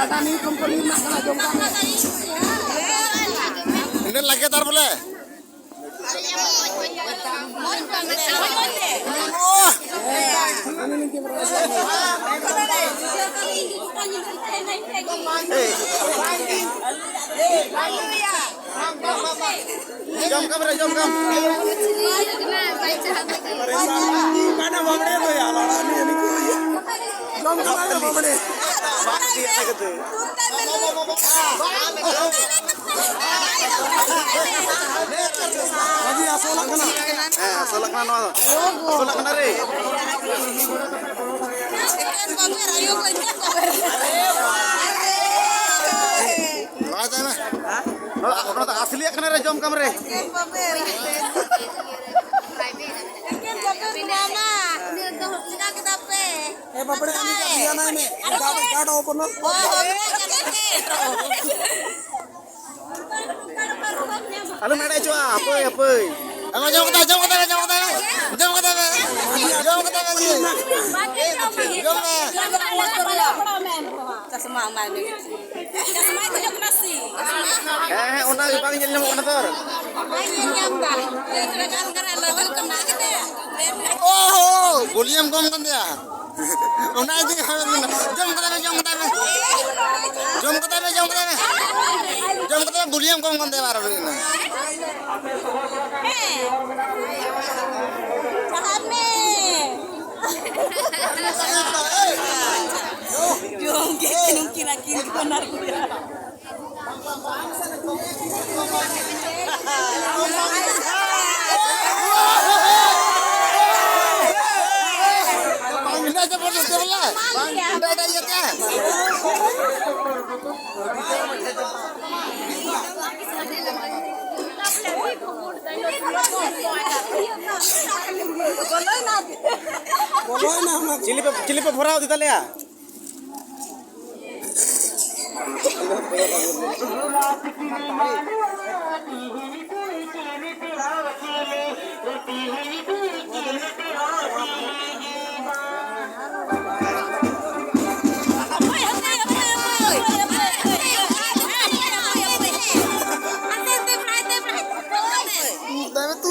आटा नहीं कंपनी में खाना जमका इन्हें लगे तार बोले jom kam re jom kam mana mamde lo ya la ni ni jom kam re mamde bakti agate aji asolak kana no asolak kana re अपना तो असली अखने रे जम कम रे ए बपड़े अनि का दिया ना में कार्ड ओपन हेलो मेडा जो apa Ama jom kata jom una ibang nyel nyamuk motor. Oh, volume kom kan dia. Una itu jom kata volume kom kan dia baru ini. Jom kira-kira benar dia. Ini aja boleh lah. Ini ada iatnya. Chilli पे भरा होती ले तू